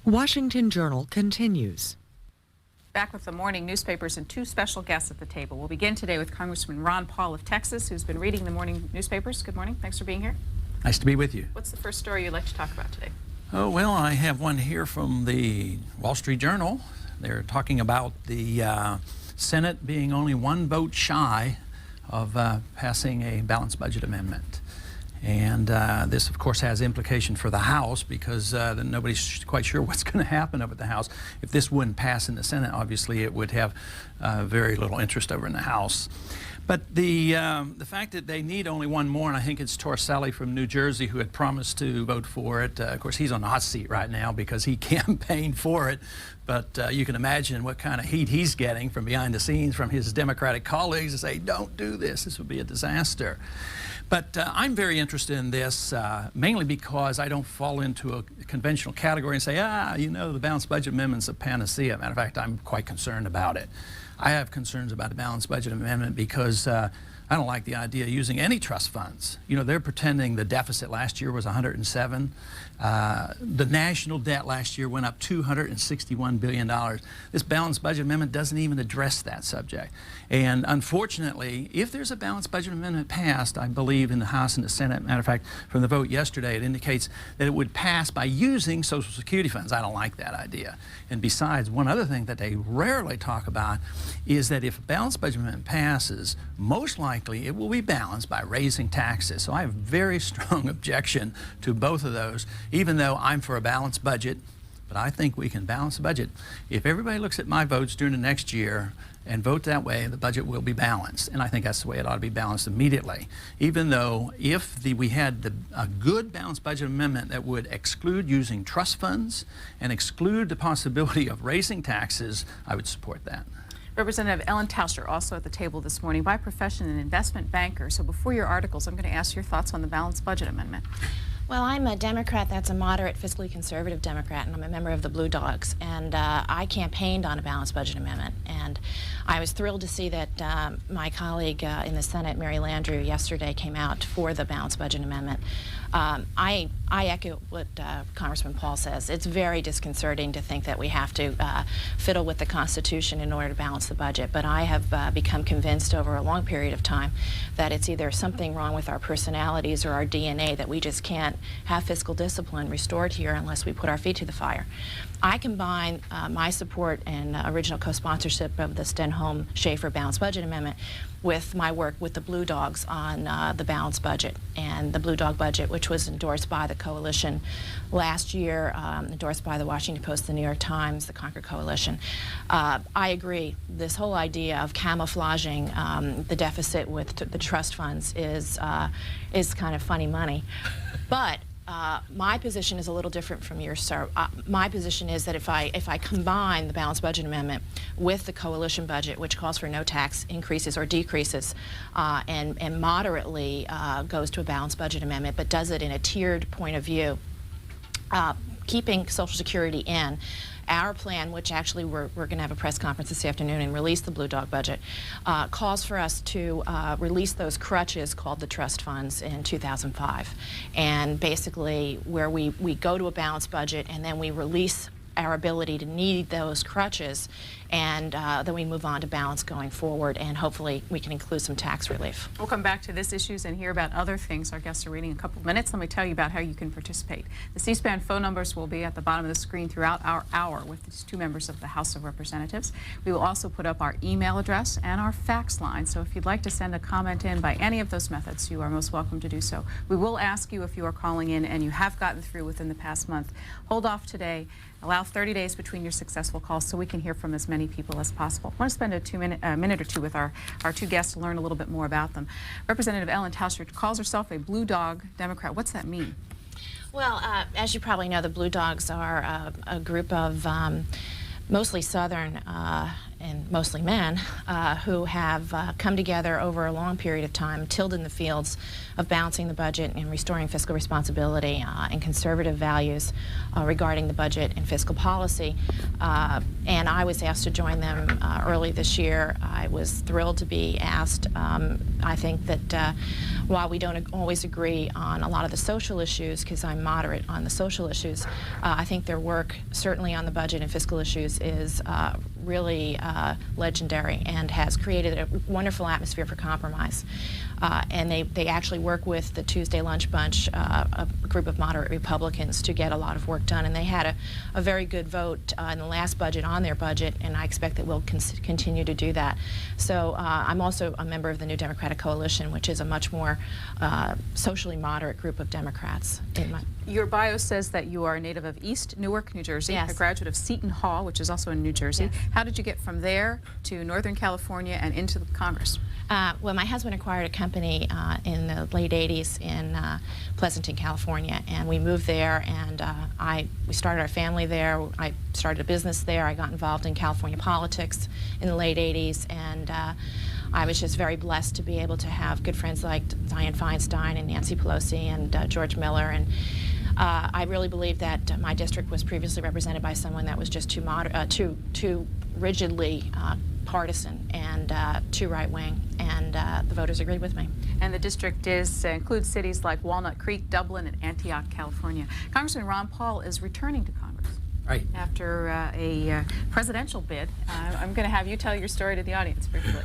Washington Journal continues. Back with the morning newspapers and two special guests at the table. We'll begin today with Congressman Ron Paul of Texas, who's been reading the morning newspapers. Good morning. Thanks for being here. Nice to be with you. What's the first story you'd like to talk about today? Oh, well, I have one here from the Wall Street Journal. They're talking about the Senate being only one vote shy of passing a balanced budget amendment. And this, of course, has implication for the House because nobody's quite sure what's going to happen over at the House. If this wouldn't pass in the Senate, obviously it would have very little interest over in the House. But the fact that they need only one more, and I think it's Torselli from New Jersey who had promised to vote for it. Of course, he's on the hot seat right now because he campaigned for it. But you can imagine what kind of heat he's getting from behind the scenes from his Democratic colleagues to say, don't do this. This would be a disaster. But I'm very interested in this, mainly because I don't fall into a conventional category and say, you know, the balanced budget amendment's a panacea. Matter of fact, I'm quite concerned about it. I have concerns about the balanced budget amendment because I don't like the idea of using any trust funds. You know, they're pretending the deficit last year was 107. The national debt last year went up $261 billion. This balanced budget amendment doesn't even address that subject. And unfortunately, if there's a balanced budget amendment passed, I believe in the House and the Senate, matter of fact, from the vote yesterday, it indicates that it would pass by using Social Security funds. I don't like that idea. And besides, one other thing that they rarely talk about is that if a balanced budget amendment passes, most likely it will be balanced by raising taxes. So I have a very strong objection to both of those, even though I'm for a balanced budget. But I think we can balance the budget. If everybody looks at my votes during the next year and vote that way, the budget will be balanced. And I think that's the way it ought to be balanced immediately. Even though if we had a good balanced budget amendment that would exclude using trust funds and exclude the possibility of raising taxes, I would support that. Representative Ellen Tauscher, also at the table this morning, by profession an investment banker. So before your articles, I'm going to ask your thoughts on the balanced budget amendment. Well, I'm a Democrat that's a moderate, fiscally conservative Democrat, and I'm a member of the Blue Dogs. And I campaigned on a balanced budget amendment. And I was thrilled to see that my colleague in the Senate, Mary Landrieu, yesterday came out for the balanced budget amendment. I echo what Congressman Paul says. It's very disconcerting to think that we have to fiddle with the Constitution in order to balance the budget. But I have become convinced over a long period of time that it's either something wrong with our personalities or our DNA that we just can't have fiscal discipline restored here unless we put our feet to the fire. I combine my support and original co-sponsorship of the Stenholm-Schaefer balanced budget amendment with my work with the Blue Dogs on the balanced budget. And the Blue Dog budget, which was endorsed by the coalition last year, endorsed by the Washington Post, the New York Times, the Concord Coalition. I agree. This whole idea of camouflaging the deficit with the trust funds is kind of funny money. But my position is a little different from yours, sir. My position is that if I combine the balanced budget amendment with the coalition budget, which calls for no tax increases or decreases, and moderately goes to a balanced budget amendment, but does it in a tiered point of view, keeping Social Security in, our plan, which actually we're going to have a press conference this afternoon and release the Blue Dog budget, calls for us to release those crutches called the trust funds in 2005. And basically where we go to a balanced budget and then we release our ability to need those crutches, and then we move on to balance going forward, and hopefully we can include some tax relief. We'll come back to this issues and hear about other things our guests are reading in a couple of minutes. Let me tell you about how you can participate. The C-SPAN phone numbers will be at the bottom of the screen throughout our hour with these two members of the House of Representatives. We will also put up our email address and our fax line, so if you'd like to send a comment in by any of those methods, you are most welcome to do so. We will ask you if you are calling in and you have gotten through within the past month. Hold off today. Allow 30 days between your successful calls so we can hear from as many people as possible. I want to spend a minute or two with our two guests to learn a little bit more about them. Representative Ellen Tauscher calls herself a Blue Dog Democrat. What's that mean? Well, as you probably know, the Blue Dogs are a group of mostly Southern and mostly men, who have come together over a long period of time, tilled in the fields of balancing the budget and restoring fiscal responsibility and conservative values regarding the budget and fiscal policy. And I was asked to join them early this year. I was thrilled to be asked. I think that while we don't always agree on a lot of the social issues, because I'm moderate on the social issues, I think their work, certainly on the budget and fiscal issues, is really legendary and has created a wonderful atmosphere for compromise. And they actually work with the Tuesday Lunch Bunch, a group of moderate Republicans, to get a lot of work done. And they had a very good vote in the last budget on their budget, and I expect that we'll continue to do that. So I'm also a member of the New Democratic Coalition, which is a much more socially moderate group of Democrats. Your bio says that you are a native of East Newark, New Jersey, yes. a graduate of Seton Hall, which is also in New Jersey. Yes. How did you get from there to Northern California and into Congress? Well, my husband acquired a company in the late 80s in Pleasanton, California, and we moved there, and we started our family there. I started a business there. I got involved in California politics in the late 80s, and I was just very blessed to be able to have good friends like Dianne Feinstein and Nancy Pelosi and George Miller. And I really believe that my district was previously represented by someone that was just too rigidly partisan and too right-wing, and the voters agreed with me. And the district includes cities like Walnut Creek, Dublin, and Antioch, California. Congressman Ron Paul is returning to Congress. Right. After a presidential bid. I'm going to have you tell your story to the audience briefly.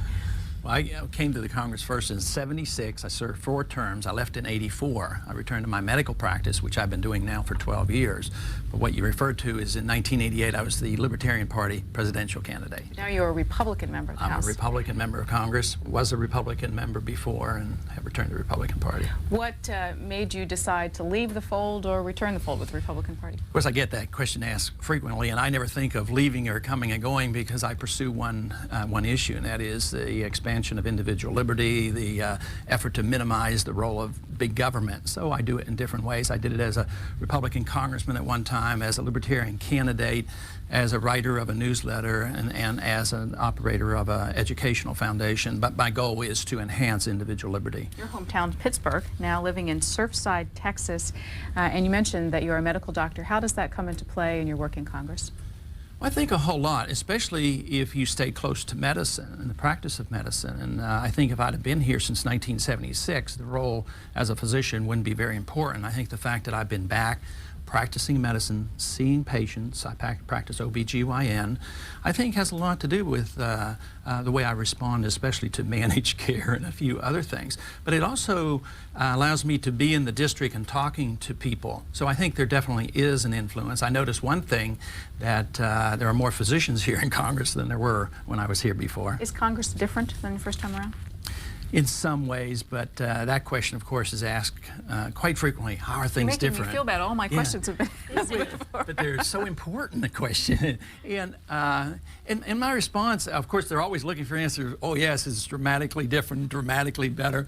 Well, I came to the Congress first in '76. I served 4 terms. I left in '84. I returned to my medical practice, which I've been doing now for 12 years. But what you referred to is in 1988, I was the Libertarian Party presidential candidate. Now you're a Republican member of the House. I'm a Republican member of Congress, was a Republican member before, and have returned to the Republican Party. What made you decide to leave the fold or return the fold with the Republican Party? Of course, I get that question asked frequently, and I never think of leaving or coming and going because I pursue one issue, and that is the expansion of individual liberty, the effort to minimize the role of big government. So I do it in different ways. I did it as a Republican congressman at one time, as a Libertarian candidate, as a writer of a newsletter, and as an operator of an educational foundation. But my goal is to enhance individual liberty. Your hometown, Pittsburgh, now living in Surfside, Texas, and you mentioned that you're a medical doctor. How does that come into play in your work in Congress? Well, I think a whole lot, especially if you stay close to medicine and the practice of medicine. And I think if I'd have been here since 1976, the role as a physician wouldn't be very important. I think the fact that I've been back practicing medicine, seeing patients, I practice OBGYN, I think has a lot to do with the way I respond, especially to managed care and a few other things. But it also allows me to be in the district and talking to people. So I think there definitely is an influence. I noticed one thing, that there are more physicians here in Congress than there were when I was here before. Is Congress different than the first time around? In some ways, but that question, of course, is asked quite frequently. How are things different? You're making me feel bad. All my questions have been but they're so important, the question. And my response, of course, they're always looking for answers. Oh, yes, it's dramatically different, dramatically better.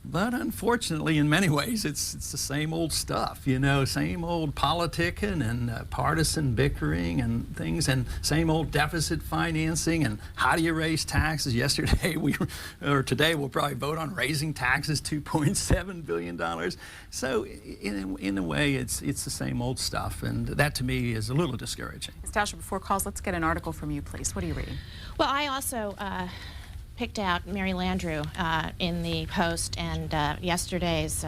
But unfortunately, in many ways, it's the same old stuff, you know, same old politicking and partisan bickering and things, and same old deficit financing and how do you raise taxes. Yesterday, today, we'll probably vote on raising taxes $2.7 billion. So in a way, it's the same old stuff, and that to me is a little discouraging. Ms. Tauscher, before calls, let's get an article from you, please. What are you reading? Well, I also picked out Mary Landrieu in the Post, and yesterday's,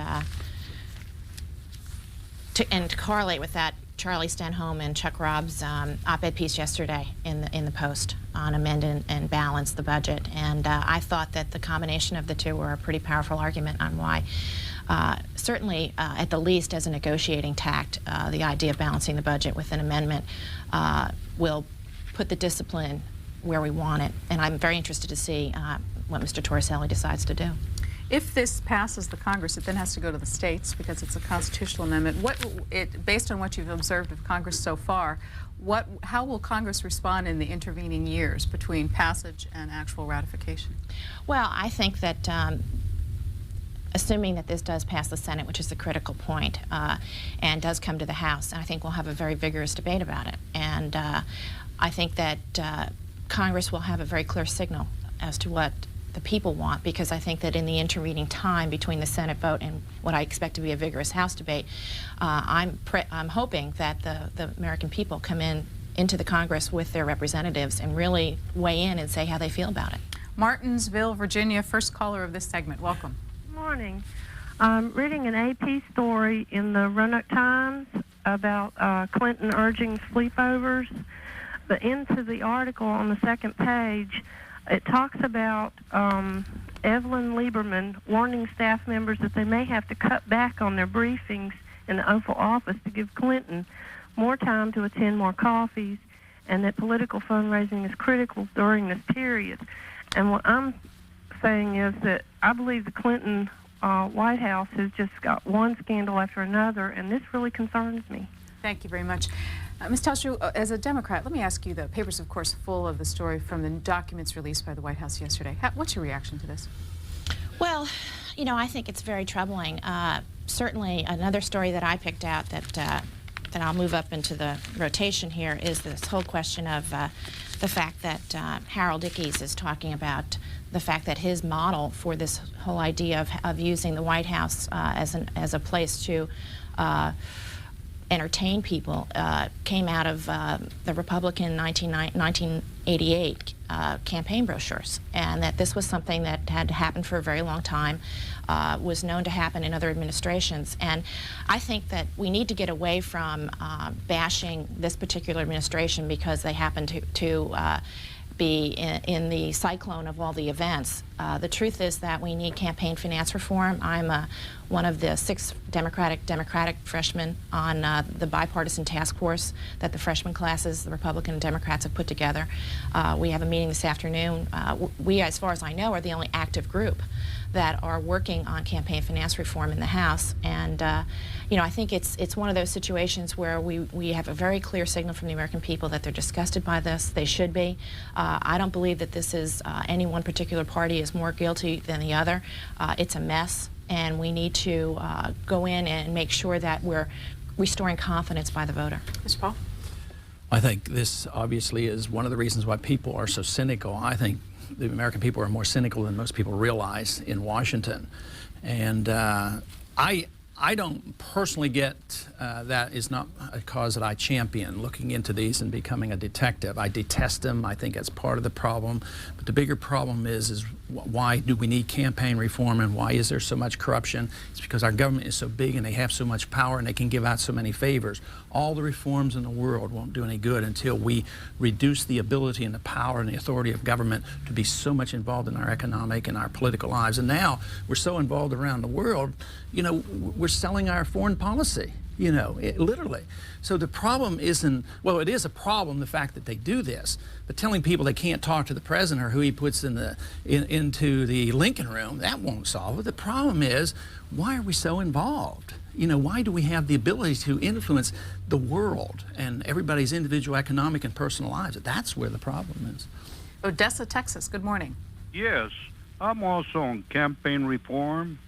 and to correlate with that, Charlie Stenholm and Chuck Robb's op-ed piece yesterday in the Post on amend and balance the budget. And I thought that the combination of the two were a pretty powerful argument on why, certainly at the least as a negotiating tact, the idea of balancing the budget with an amendment will put the discipline where we want it, and I'm very interested to see what Mr. Torricelli decides to do. If this passes the Congress, it then has to go to the states because it's a constitutional amendment. Based on what you've observed of Congress so far, how will Congress respond in the intervening years between passage and actual ratification? Well, I think that assuming that this does pass the Senate, which is the critical point, and does come to the House, I think we'll have a very vigorous debate about it. And I think that Congress will have a very clear signal as to what the people want, because I think that in the intervening time between the Senate vote and what I expect to be a vigorous House debate, I'm hoping that the American people come into the Congress with their representatives and really weigh in and say how they feel about it. Martinsville, Virginia, first caller of this segment. Welcome. Good morning. I'm reading an AP story in the Roanoke Times about Clinton urging sleepovers. But into the article on the second page, it talks about Evelyn Lieberman warning staff members that they may have to cut back on their briefings in the Oval Office to give Clinton more time to attend more coffees, and that political fundraising is critical during this period. And what I'm saying is that I believe the Clinton White House has just got one scandal after another, and this really concerns me. Thank you very much. Ms. Telschow, as a Democrat, let me ask you, the paper's, of course, full of the story from the documents released by the White House yesterday. What's your reaction to this? Well, you know, I think it's very troubling. Certainly, another story that I picked out that I'll move up into the rotation here is this whole question of the fact that Harold Ickes is talking about the fact that his model for this whole idea of using the White House as a place to entertain people came out of the Republican 1988 campaign brochures, and that this was something that had happened for a very long time, was known to happen in other administrations. And I think that we need to get away from bashing this particular administration because they happen to be in the cyclone of all the events. The truth is that we need campaign finance reform. I'm one of the 6 Democratic freshmen on the bipartisan task force that the freshman classes, the Republican and Democrats, have put together. We have a meeting this afternoon. We, as far as I know, are the only active group that are working on campaign finance reform in the House. And you know, I think it's one of those situations where we have a very clear signal from the American people that they're disgusted by this. They should be. I don't believe that this is any one particular party is more guilty than the other. It's a mess, and we need to go in and make sure that we're restoring confidence by the voter. Mr. Paul? I think this obviously is one of the reasons why people are so cynical. I think the American people are more cynical than most people realize in Washington. And I don't personally get that is not a cause that I champion, looking into these and becoming a detective. I detest them. I think that's part of the problem. But the bigger problem is why do we need campaign reform, and why is there so much corruption? It's because our government is so big and they have so much power and they can give out so many favors. All the reforms in the world won't do any good until we reduce the ability and the power and the authority of government to be so much involved in our economic and our political lives. And now we're so involved around the world, you know, we're selling our foreign policy, you know, literally. So the problem isn't, well, it is a problem, the fact that they do this, but telling people they can't talk to the president or who he puts into the Lincoln room, that won't solve it. The problem is, why are we so involved? You know, why do we have the ability to influence the world and everybody's individual economic and personal lives? That's where the problem is. Odessa, Texas, good morning. Yes, I'm also on campaign reform.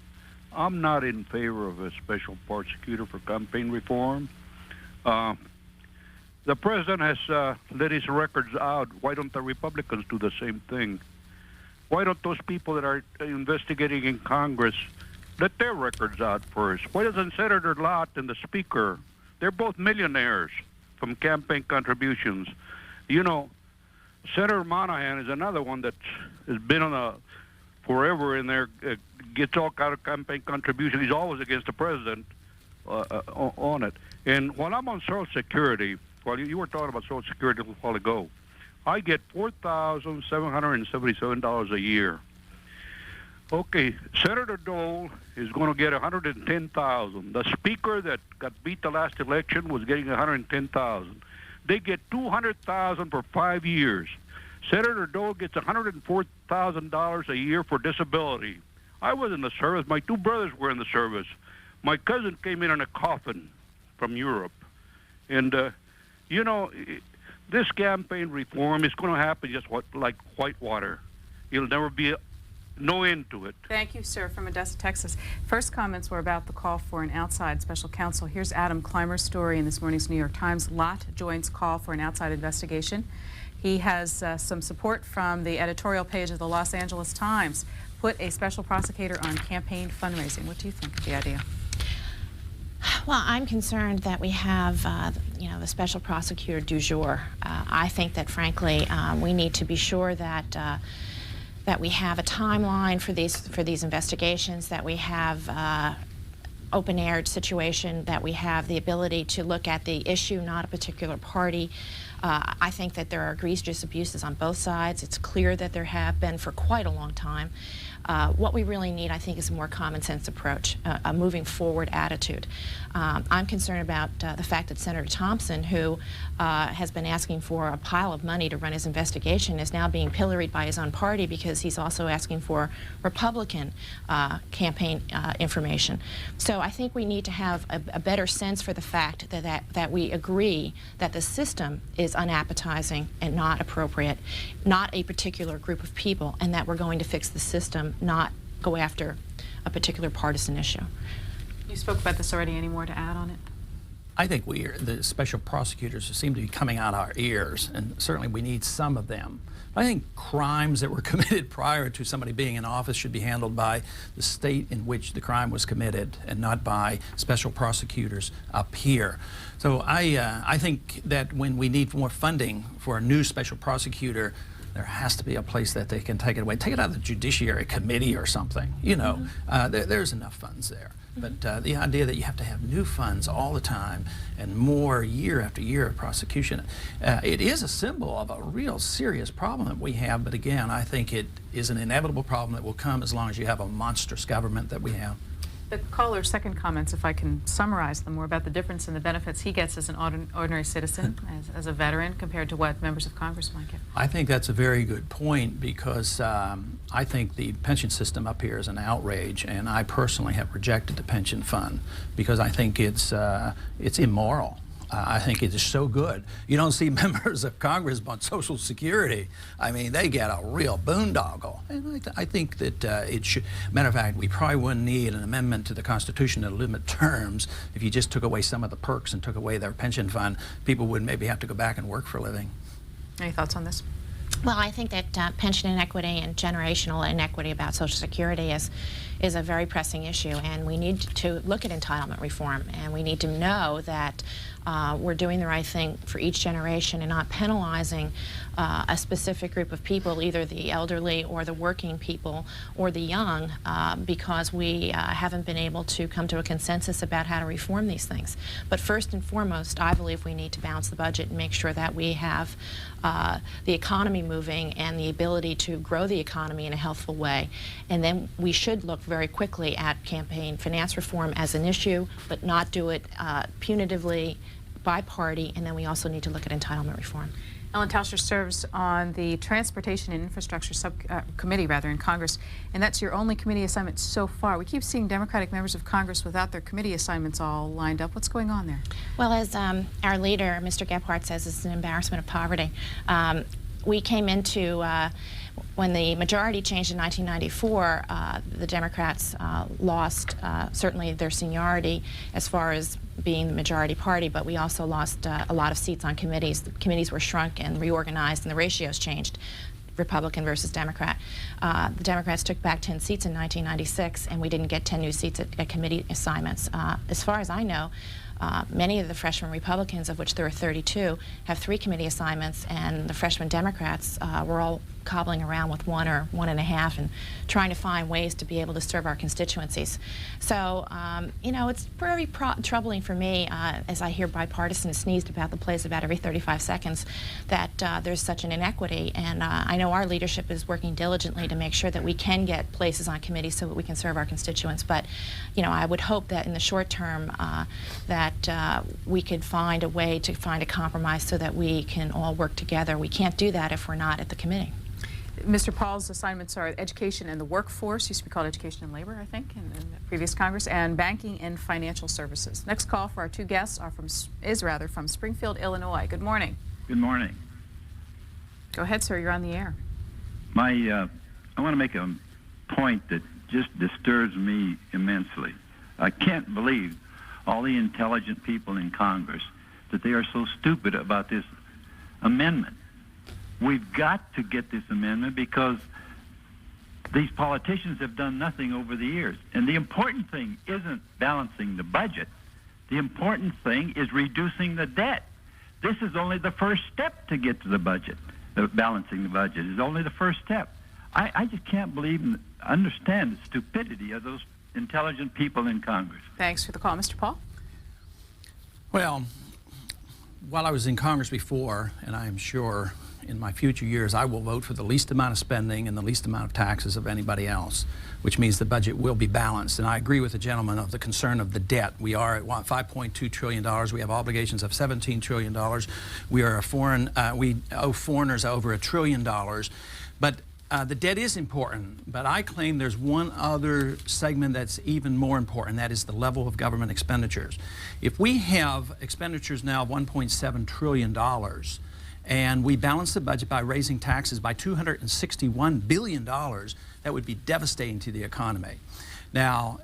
I'm not in favor of a special prosecutor for campaign reform. The president has let his records out. Why don't the Republicans do the same thing? Why don't those people that are investigating in Congress let their records out first? Why doesn't Senator Lott and the Speaker, they're both millionaires from campaign contributions. You know, Senator Monahan is another one that has been on a forever in there, gets all kind of campaign contributions. He's always against the president on it. And when I'm on Social Security, well, you were talking about Social Security a little while ago, I get $4,777 a year. Okay, Senator Dole is going to get $110,000. The speaker that got beat the last election was getting $110,000. They get $200,000 for 5 years. Senator Dole gets $104,000 a year for disability. I was in the service. My 2 brothers were in the service. My cousin came in a coffin from Europe. And, you know, this campaign reform is going to happen just like Whitewater. It'll never be no end to it. Thank you, sir, from Odessa, Texas. First comments were about the call for an outside special counsel. Here's Adam Clymer's story in this morning's New York Times. Lott joins call for an outside investigation. He has some support from the editorial page of the Los Angeles Times. Put a special prosecutor on campaign fundraising. What do you think of the idea? Well, I'm concerned that we have, the special prosecutor du jour. I think that, frankly, we need to be sure that that we have a timeline for these investigations, that we have open-aired situation, that we have the ability to look at the issue, not a particular party. I think that there are egregious abuses on both sides. It's clear that there have been for quite a long time. What we really need, I think, is a more common sense approach, a moving forward attitude. I'm concerned about the fact that Senator Thompson, who has been asking for a pile of money to run his investigation, is now being pilloried by his own party because he's also asking for Republican campaign information. So I think we need to have a better sense for the fact that we agree that the system is unappetizing and not appropriate, not a particular group of people, and that we're going to fix the system, not go after a particular partisan issue. You spoke about this already. Any more to add on it? I think the special prosecutors seem to be coming out our ears, and certainly we need some of them. I think crimes that were committed prior to somebody being in office should be handled by the state in which the crime was committed and not by special prosecutors up here. So I think that when we need more funding for a new special prosecutor, there has to be a place that they can take it away. Take it out of the Judiciary Committee or something. You know, there's enough funds there. But the idea that you have to have new funds all the time and more year after year of prosecution, it is a symbol of a real serious problem that we have. But again, I think it is an inevitable problem that will come as long as you have a monstrous government that we have. The caller's second comments, if I can summarize them, were about the difference in the benefits he gets as an ordinary citizen, as a veteran, compared to what members of Congress might get. I think that's a very good point because I think the pension system up here is an outrage, and I personally have rejected the pension fund because I think it's immoral. I think it is so good. You don't see members of Congress on Social Security. I mean, they get a real boondoggle. And I think that it should, matter of fact, we probably wouldn't need an amendment to the Constitution to limit terms. If you just took away some of the perks and took away their pension fund, people would maybe have to go back and work for a living. Any thoughts on this? Well, I think that pension inequity and generational inequity about Social Security is a very pressing issue, and we need to look at entitlement reform, and we need to know that we're doing the right thing for each generation and not penalizing a specific group of people, either the elderly or the working people or the young, because we haven't been able to come to a consensus about how to reform these things. But first and foremost, I believe we need to balance the budget and make sure that we have the economy moving and the ability to grow the economy in a healthful way. And then we should look very quickly at campaign finance reform as an issue, but not do it punitively by party, and then we also need to look at entitlement reform. Ellen Tauscher serves on the Transportation and Infrastructure Subcommittee, in Congress, and that's your only committee assignment so far. We keep seeing Democratic members of Congress without their committee assignments all lined up. What's going on there? Well, as our leader, Mr. Gephardt, says, it's an embarrassment of poverty. We came into, when the majority changed in 1994, the Democrats lost certainly their seniority as far as being the majority party, but we also lost a lot of seats on committees. The committees were shrunk and reorganized, and the ratios changed, Republican versus Democrat. The Democrats took back 10 seats in 1996, and we didn't get 10 new seats at committee assignments. As far as I know, many of the freshman Republicans, of which there are 32, have 3 committee assignments, and the freshman Democrats were all cobbling around with 1 or 1.5 and trying to find ways to be able to serve our constituencies. So, you know, it's very troubling for me as I hear bipartisan sneezed about the place about every 35 seconds that there's such an inequity. And I know our leadership is working diligently to make sure that we can get places on committees so that we can serve our constituents. But, you know, I would hope that in the short term that we could find a way to find a compromise so that we can all work together. We can't do that if we're not at the committee. Mr. Paul's assignments are education and the workforce, used to be called education and labor, I think, in the previous Congress, and banking and financial services. Next call for our 2 guests is from Springfield, Illinois. Good morning. Good morning. Go ahead, sir. You're on the air. I want to make a point that just disturbs me immensely. I can't believe all the intelligent people in Congress that they are so stupid about this amendment. We've got to get this amendment because these politicians have done nothing over the years. And the important thing isn't balancing the budget. The important thing is reducing the debt. This is only the first step to get to the budget. Balancing the budget is only the first step. I just can't believe and understand the stupidity of those intelligent people in Congress. Thanks for the call. Mr. Paul? Well, while I was in Congress before, and I am sure in my future years, I will vote for the least amount of spending and the least amount of taxes of anybody else, which means the budget will be balanced. And I agree with the gentleman of the concern of the debt. We are at $5.2 trillion. We have obligations of $17 trillion. We are we owe foreigners over $1 trillion. But the debt is important, but I claim there's one other segment that's even more important. That is the level of government expenditures. If we have expenditures now of $1.7 trillion, and we balance the budget by raising taxes by $261 billion, that would be devastating to the economy. Now,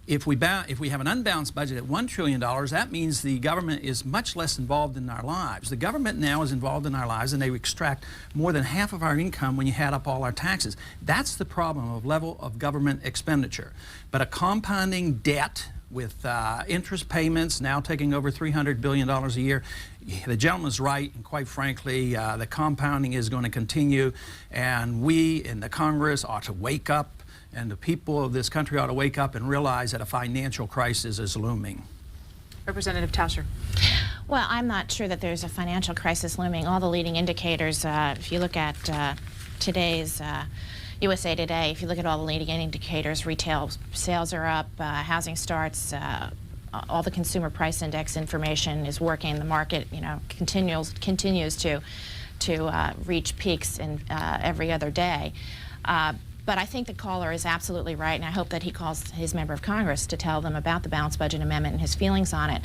if we have an unbalanced budget at $1 trillion, that means the government is much less involved in our lives. The government now is involved in our lives, and they extract more than half of our income when you add up all our taxes. That's the problem of level of government expenditure. But a compounding debt with interest payments now taking over $300 billion a year, the gentleman's right, and quite frankly, the compounding is going to continue, and we in the Congress ought to wake up, and the people of this country ought to wake up and realize that a financial crisis is looming. Representative Tauscher. Well, I'm not sure that there's a financial crisis looming. All the leading indicators, if you look at today's USA Today, if you look at all the leading indicators, retail sales are up, housing starts, all the consumer price index information is working. The market, continues to reach peaks in every other day. But I think the caller is absolutely right, and I hope that he calls his member of Congress to tell them about the balanced budget amendment and his feelings on it.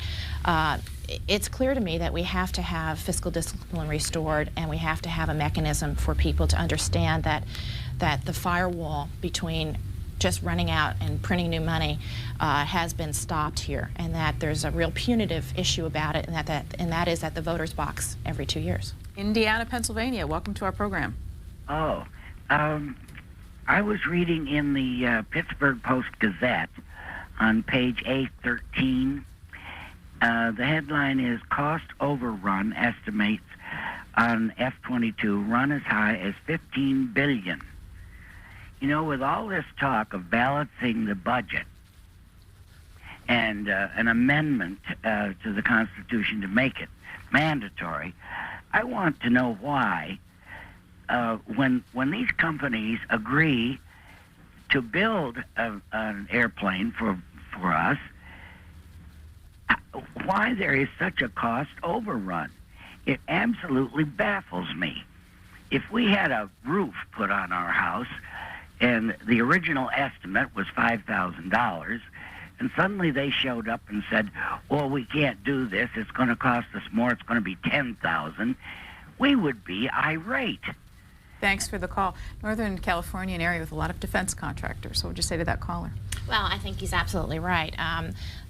It's clear to me that we have to have fiscal discipline restored, and we have to have a mechanism for people to understand that the firewall between just running out and printing new money has been stopped here, and that there's a real punitive issue about it, and that is at the voter's box every 2 years. Indiana, Pennsylvania, welcome to our program. I was reading in the Pittsburgh Post-Gazette on page A13. The headline is Cost Overrun Estimates on F-22 Run as High as $15 billion. With all this talk of balancing the budget and an amendment to the Constitution to make it mandatory, I want to know why when these companies agree to build an airplane for us, why there is such a cost overrun. It absolutely baffles me. If we had a roof put on our house and the original estimate was $5,000, and suddenly they showed up and said, well, we can't do this, it's going to cost us more, it's going to be $10,000, we would be irate. Thanks for the call. Northern California, an area with a lot of defense contractors. So what would you say to that caller? Well, I think he's absolutely right.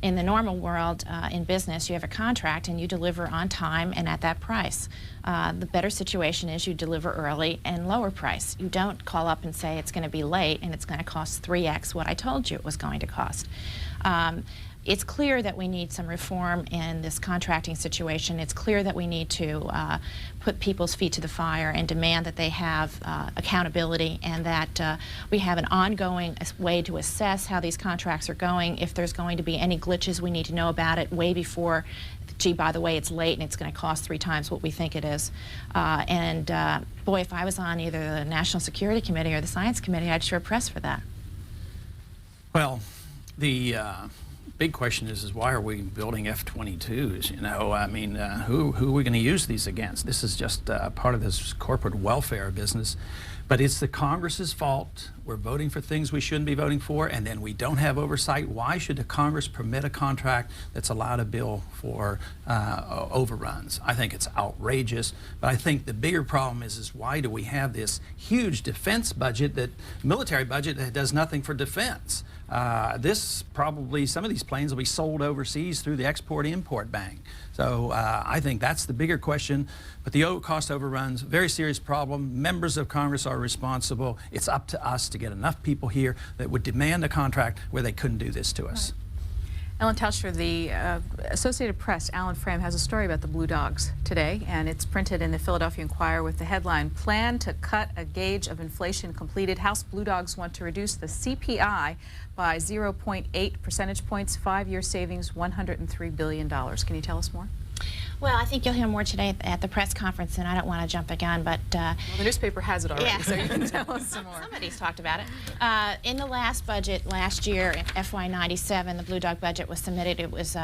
In the normal world, in business, you have a contract and you deliver on time and at that price. The better situation is you deliver early and lower price. You don't call up and say it's going to be late and it's going to cost 3x what I told you it was going to cost. It's clear that we need some reform in this contracting situation. It's clear that we need to put people's feet to the fire and demand that they have accountability, and that we have an ongoing way to assess how these contracts are going. If there's going to be any glitches, we need to know about it way before, gee, by the way, it's late and it's going to cost 3 times what we think it is. Boy, if I was on either the National Security Committee or the Science Committee, I'd sure press for that. Well, the big question is why are we building F-22s? You know, I mean, who are we going to use these against? This is just part of this corporate welfare business. But it's the Congress's fault. We're voting for things we shouldn't be voting for, and then we don't have oversight. Why should the Congress permit a contract that's allowed a bill for overruns? I think it's outrageous. But I think the bigger problem is why do we have this huge defense budget, military budget that does nothing for defense? Some of these planes will be sold overseas through the Export-Import Bank. So I think that's the bigger question. But the cost overruns, very serious problem. Members of Congress are responsible. It's up to us to get enough people here that would demand a contract where they couldn't do this to us. Ellen Telscher, the Associated Press, Alan Frame, has a story about the Blue Dogs today, and it's printed in the Philadelphia Inquirer with the headline, "Plan to cut a gauge of inflation completed. House Blue Dogs want to reduce the CPI by 0.8 percentage points, 5-year savings, $103 billion. Can you tell us more? Well, I think you'll hear more today at the press conference, and I don't want to jump the gun, but... well, the newspaper has it already, yeah. so you can tell us some more. Somebody's talked about it. In the last budget, last year, FY97, the Blue Dog budget was submitted. It was...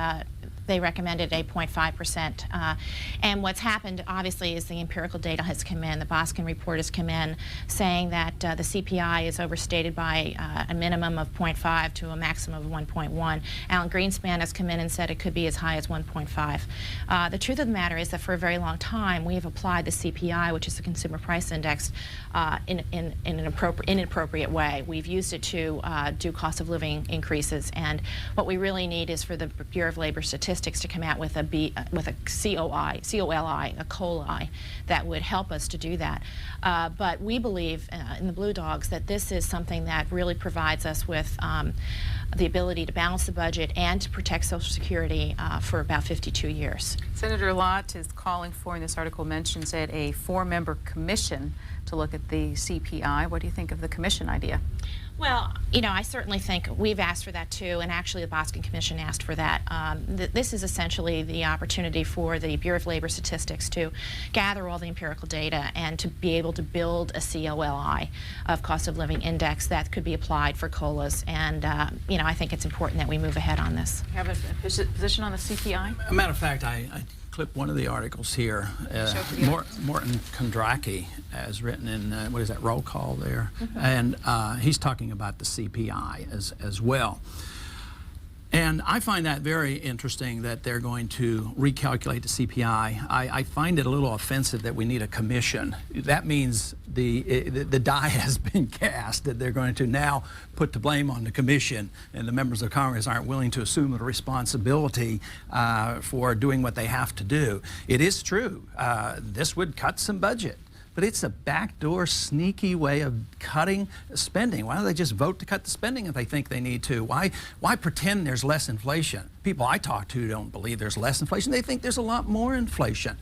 they recommended a 0.5%. And what's happened, obviously, is the empirical data has come in. The Boskin report has come in saying that the CPI is overstated by a minimum of 0.5 to a maximum of 1.1. Alan Greenspan has come in and said it could be as high as 1.5. The truth of the matter is that for a very long time, we have applied the CPI, which is the Consumer Price Index, in an inappropriate way. We've used it to do cost of living increases, and what we really need is for the Bureau of Labor Statistics to come out with a COLI, a COLI, that would help us to do that. But we believe in the Blue Dogs that this is something that really provides us with the ability to balance the budget and to protect Social Security for about 52 years. Senator Lott is calling for, in this article mentions it, a 4-member commission to look at the CPI. What do you think of the commission idea? Well, you know, I certainly think we've asked for that too, and actually the Boskin Commission asked for that. This is essentially the opportunity for the Bureau of Labor Statistics to gather all the empirical data and to be able to build a COLI of cost of living index that could be applied for COLAs. And, you know, I think it's important that we move ahead on this. You have a position on the CPI? As a matter of fact, I clip one of the articles here. Morton Kondracki has written in, what is that, Roll Call there? And he's talking about the CPI as well. And I find that very interesting that they're going to recalculate the CPI. I find it a little offensive that we need a commission. That means the die has been cast, that they're going to now put the blame on the commission, and the members of Congress aren't willing to assume the responsibility for doing what they have to do. It is true, this would cut some budget. But it's a backdoor, sneaky way of cutting spending. Why don't they just vote to cut the spending if they think they need to? Why pretend there's less inflation? People I talk to don't believe there's less inflation. They think there's a lot more inflation.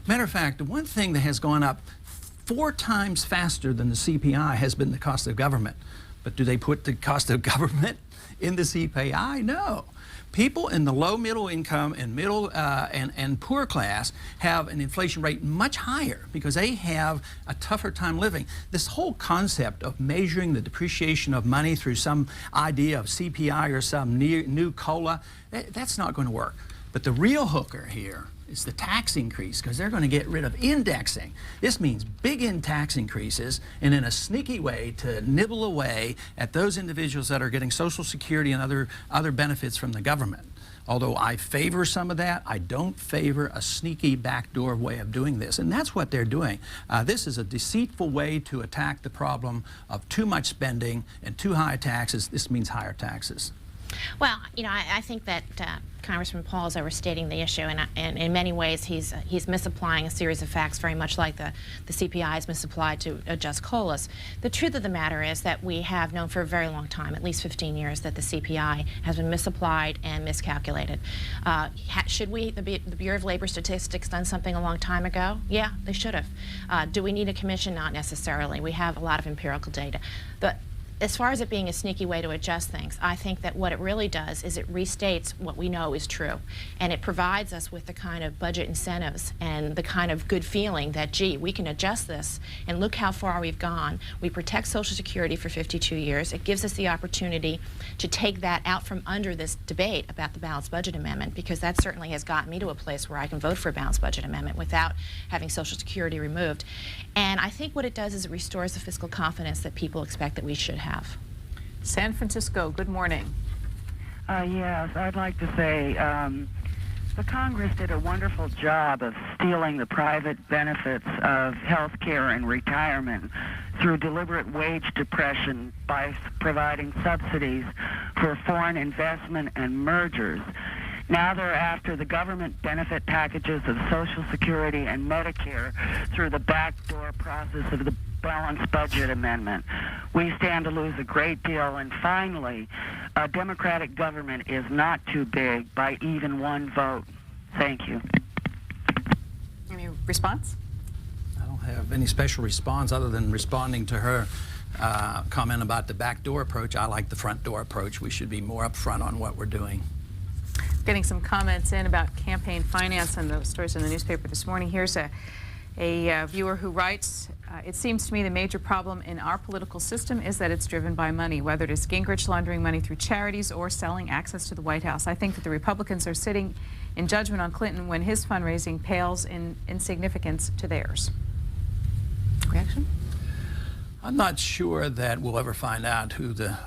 Matter of fact, the one thing that has gone up 4 times faster than the CPI has been the cost of government. But do they put the cost of government in the CPI? No. People in the low middle income and middle and poor class have an inflation rate much higher because they have a tougher time living. This whole concept of measuring the depreciation of money through some idea of CPI or some new COLA, that's not going to work. But the real hooker here is the tax increase, because they're going to get rid of indexing. This means big tax increases, and in a sneaky way to nibble away at those individuals that are getting Social Security and other benefits from the government. Although I favor some of that, I don't favor a sneaky backdoor way of doing this, and that's what they're doing. This is a deceitful way to attack the problem of too much spending and too high taxes. This means higher taxes. Well, you know, I think that Congressman Paul is overstating the issue, and in many ways he's misapplying a series of facts, very much like the CPI is misapplied to adjust COLAs. The truth of the matter is that we have known for a very long time, at least 15 years, that the CPI has been misapplied and miscalculated. Should the Bureau of Labor Statistics done something a long time ago? Yeah, they should have. Do we need a commission? Not necessarily. We have a lot of empirical data. as far as it being a sneaky way to adjust things, I think that what it really does is it restates what we know is true. And it provides us with the kind of budget incentives and the kind of good feeling that, gee, we can adjust this and look how far we've gone. We protect Social Security for 52 years. It gives us the opportunity to take that out from under this debate about the balanced budget amendment, because that certainly has gotten me to a place where I can vote for a balanced budget amendment without having Social Security removed. And I think what it does is it restores the fiscal confidence that people expect that we should have. San Francisco, good morning. Yes, I'd like to say the Congress did a wonderful job of stealing the private benefits of health care and retirement through deliberate wage depression by providing subsidies for foreign investment and mergers. Now they're after the government benefit packages of Social Security and Medicare through the backdoor process of the balanced budget amendment. We stand to lose a great deal. And finally, a Democratic government is not too big by even one vote. Thank you. Any response? I don't have any special response other than responding to her comment about the backdoor approach. I like the front door approach. We should be more upfront on what we're doing. Getting some comments in about campaign finance and those stories in the newspaper this morning. Here's a viewer who writes, it seems to me the major problem in our political system is that it's driven by money, whether it is Gingrich laundering money through charities or selling access to the White House. I think that the Republicans are sitting in judgment on Clinton when his fundraising pales in insignificance to theirs. Reaction? I'm not sure that we'll ever find out who the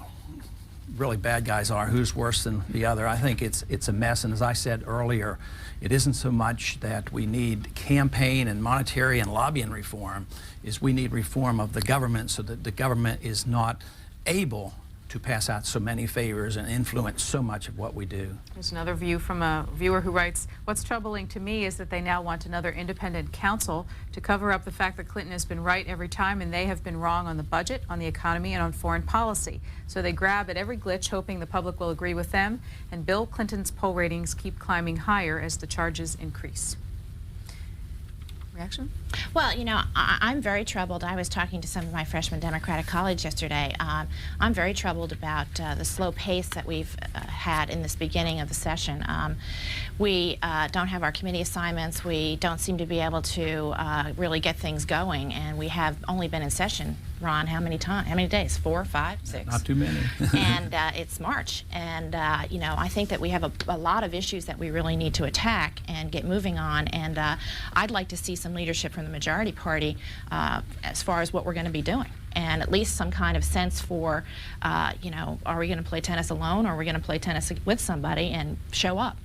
really bad guys are, who's worse than the other. I think it's a mess, and as I said earlier, it isn't so much that we need campaign and monetary and lobbying reform, is we need reform of the government so that the government is not able to pass out so many favors and influence so much of what we do. There's another view from a viewer who writes, what's troubling to me is that they now want another independent counsel to cover up the fact that Clinton has been right every time and they have been wrong on the budget, on the economy, and on foreign policy. So they grab at every glitch, hoping the public will agree with them, and Bill Clinton's poll ratings keep climbing higher as the charges increase. Reaction? Well, you know, I'm very troubled. I was talking to some of my freshman Democratic colleagues yesterday. I'm very troubled about the slow pace that we've had in this beginning of the session. We don't have our committee assignments. We don't seem to be able to really get things going, and we have only been in session, Ron, how many days? 4, 5, 6? Not too many. And it's March, and you know, I think that we have a lot of issues that we really need to attack and get moving on, and I'd like to see some leadership from the majority party as far as what we're going to be doing, and at least some kind of sense for, you know, are we going to play tennis alone, or are we going to play tennis with somebody and show up?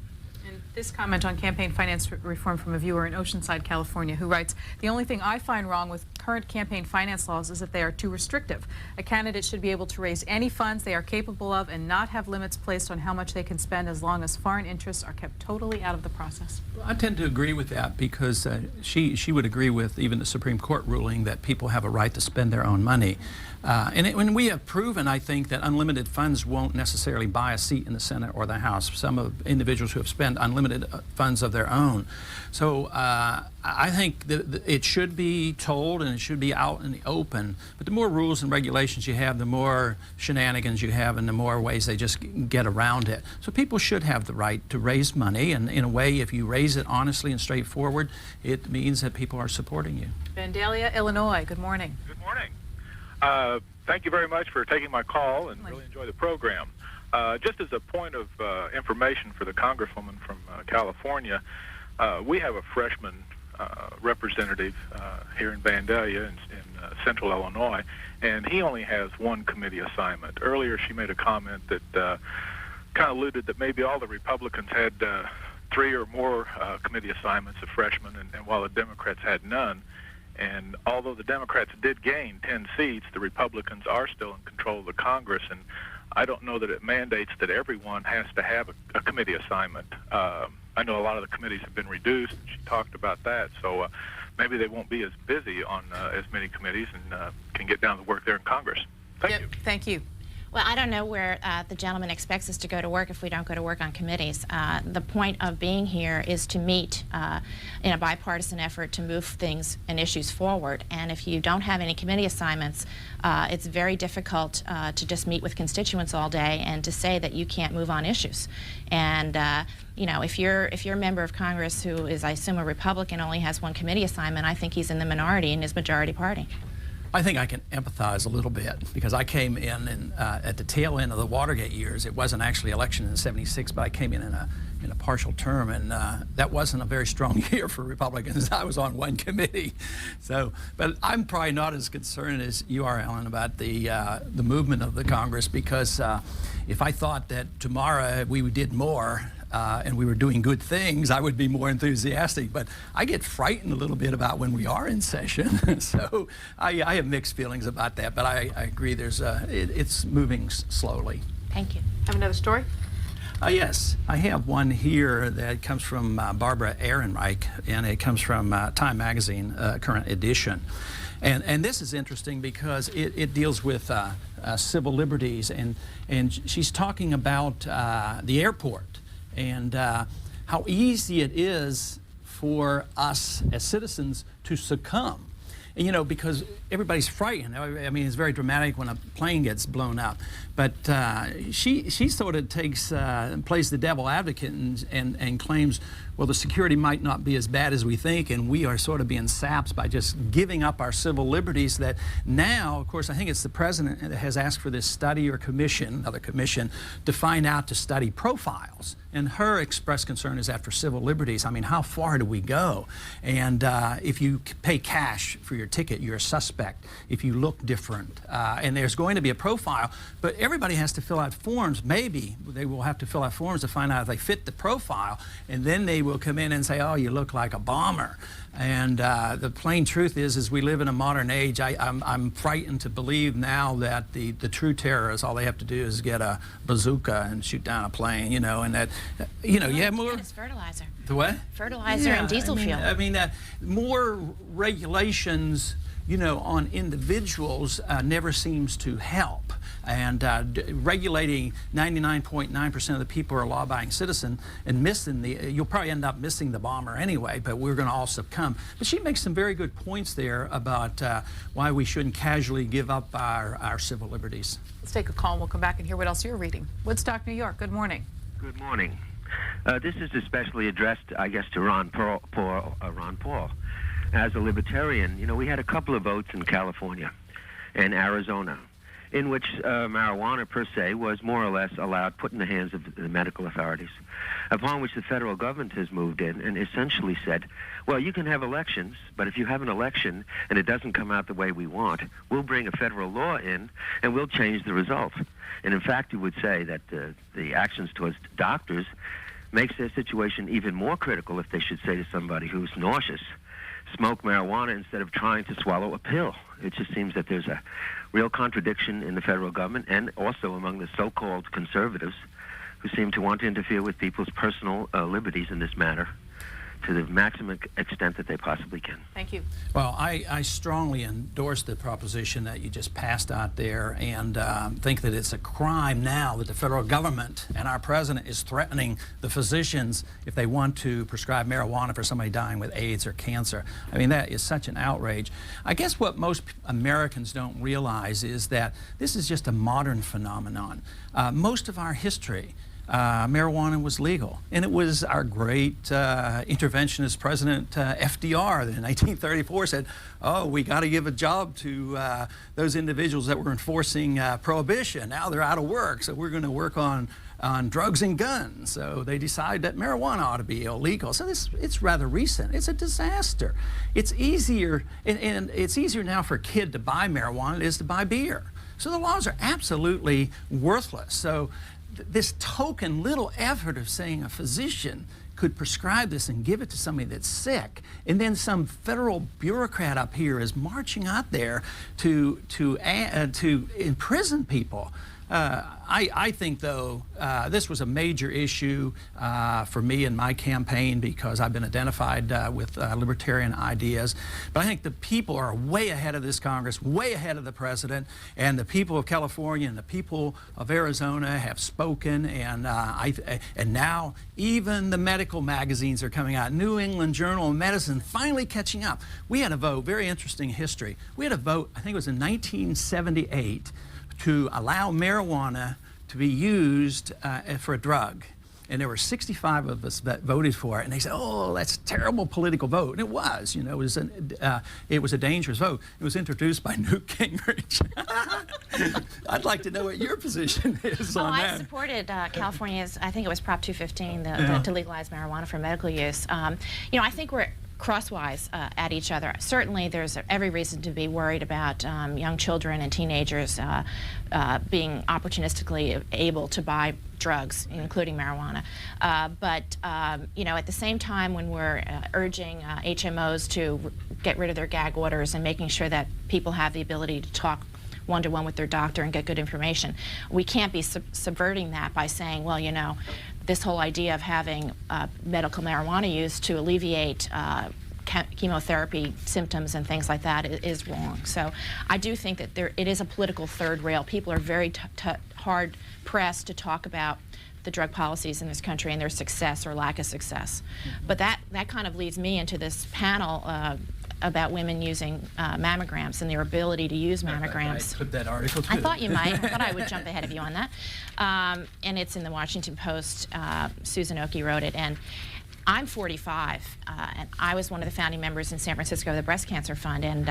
This comment on campaign finance reform from a viewer in Oceanside, California, who writes, the only thing I find wrong with current campaign finance laws is that they are too restrictive. A candidate should be able to raise any funds they are capable of and not have limits placed on how much they can spend as long as foreign interests are kept totally out of the process. Well, I tend to agree with that because she would agree with even the Supreme Court ruling that people have a right to spend their own money. When we have proven, I think, that unlimited funds won't necessarily buy a seat in the Senate or the House. Some of individuals who have spent unlimited funds of their own. So I think that it should be told and it should be out in the open. But the more rules and regulations you have, the more shenanigans you have and the more ways they just get around it. So people should have the right to raise money, and in a way, if you raise it honestly and straightforward, it means that people are supporting you. Vandalia, Illinois, good morning. Good morning. Thank you very much for taking my call and really enjoy the program. Just as a point of information for the Congresswoman from California, we have a freshman representative here in Vandalia in central Illinois, and he only has one committee assignment. Earlier she made a comment that kind of alluded that maybe all the Republicans had 3 or more committee assignments of freshmen, and while the Democrats had none. And although the Democrats did gain 10 seats, the Republicans are still in control of the Congress, and I don't know that it mandates that everyone has to have a committee assignment. I know a lot of the committees have been reduced, and she talked about that, so maybe they won't be as busy on as many committees and can get down to work there in Congress. Thank you. Thank you. Well, I don't know where the gentleman expects us to go to work if we don't go to work on committees. The point of being here is to meet in a bipartisan effort to move things and issues forward. And if you don't have any committee assignments, it's very difficult to just meet with constituents all day and to say that you can't move on issues. And you know, if you're a member of Congress who is, I assume, a Republican, only has one committee assignment, I think he's in the minority in his majority party. I think I can empathize a little bit because I came in and, at the tail end of the Watergate years. It wasn't actually election in '76, but I came in a partial term, and that wasn't a very strong year for Republicans. I was on one committee, so. But I'm probably not as concerned as you are, Ellen, about the movement of the Congress, because if I thought that tomorrow we did more. And we were doing good things, I would be more enthusiastic. But I get frightened a little bit about when we are in session. So I have mixed feelings about that. But I agree, it's moving slowly. Thank you. Have another story? Yes, I have one here that comes from Barbara Ehrenreich, and it comes from Time Magazine, current edition. And this is interesting because it deals with civil liberties, and she's talking about the airport. And how easy it is for us as citizens to succumb. And, you know, because everybody's frightened. I mean, it's very dramatic when a plane gets blown up. But she sort of plays the devil advocate and claims, well, the security might not be as bad as we think, and we are sort of being sapped by just giving up our civil liberties. That now, of course, I think it's the president that has asked for this study or commission, another commission, to study profiles. And her expressed concern is after civil liberties. I mean, how far do we go? And if you pay cash for your ticket, you're a suspect. If you look different, and there's going to be a profile, but everybody has to fill out forms. Maybe they will have to fill out forms to find out if they fit the profile, and then they will come in and say, oh, you look like a bomber. And the plain truth is we live in a modern age. I'm frightened to believe now that the true terrorists, all they have to do is get a bazooka and shoot down a plane, you know, and that, you know, you have more. It's fertilizer. The what? Fertilizer and diesel fuel. I mean, more regulations, you know, on individuals never seems to help. And regulating 99.9% of the people who are law-abiding citizens and you'll probably end up missing the bomber anyway, but we're going to all succumb. But she makes some very good points there about why we shouldn't casually give up our civil liberties. Let's take a call and we'll come back and hear what else you're reading. Woodstock, New York, good morning. Good morning. This is especially addressed, I guess, to Ron Paul. As a libertarian, you know, we had a couple of votes in California and Arizona in which marijuana per se was more or less allowed, put in the hands of the medical authorities, upon which the federal government has moved in and essentially said, well, you can have elections, but if you have an election and it doesn't come out the way we want, we'll bring a federal law in and we'll change the result. And in fact, you would say that the actions towards doctors makes their situation even more critical if they should say to somebody who's nauseous, smoke marijuana instead of trying to swallow a pill. It just seems that there's a real contradiction in the federal government and also among the so-called conservatives who seem to want to interfere with people's personal liberties in this matter to the maximum extent that they possibly can. Thank you. Well, I strongly endorse the proposition that you just passed out there, and think that it's a crime now that the federal government and our president is threatening the physicians if they want to prescribe marijuana for somebody dying with AIDS or cancer. I mean, that is such an outrage. I guess what most Americans don't realize is that this is just a modern phenomenon. Most of our history, marijuana was legal, and it was our great interventionist President FDR that in 1934 said, oh, we got to give a job to those individuals that were enforcing prohibition. Now they're out of work, so we're going to work on drugs and guns. So they decide that marijuana ought to be illegal. So it's rather recent. It's a disaster. It's easier, and it's easier now for a kid to buy marijuana than it is to buy beer. So the laws are absolutely worthless. So this token little effort of saying a physician could prescribe this and give it to somebody that's sick, and then some federal bureaucrat up here is marching out there to imprison people. I think, though, this was a major issue for me in my campaign because I've been identified with libertarian ideas. But I think the people are way ahead of this Congress, way ahead of the president, and the people of California and the people of Arizona have spoken, and now even the medical magazines are coming out. New England Journal of Medicine finally catching up. We had a vote, very interesting history. We had a vote, I think it was in 1978, to allow marijuana to be used for a drug. And there were 65 of us that voted for it, and they said, "Oh, that's a terrible political vote." And it was, you know, it was a dangerous vote. It was introduced by Newt Gingrich. I'd like to know what your position is on that. I supported California's, I think it was Prop 215, to legalize marijuana for medical use. You know, I think we're crosswise at each other. Certainly there's every reason to be worried about young children and teenagers being opportunistically able to buy drugs, including marijuana. But you know, at the same time, when we're urging HMOs to get rid of their gag orders and making sure that people have the ability to talk one-to-one with their doctor and get good information, we can't be subverting that by saying, well, you know, this whole idea of having medical marijuana use to alleviate chemotherapy symptoms and things like that is wrong. So I do think that it is a political third rail. People are very hard pressed to talk about the drug policies in this country and their success or lack of success. But that kind of leads me into this panel about women using mammograms and their ability to use mammograms. I put that article too. I thought you might. I thought I would jump ahead of you on that. And it's in the Washington Post. Susan Oki wrote it. And I'm 45, and I was one of the founding members in San Francisco of the Breast Cancer Fund. And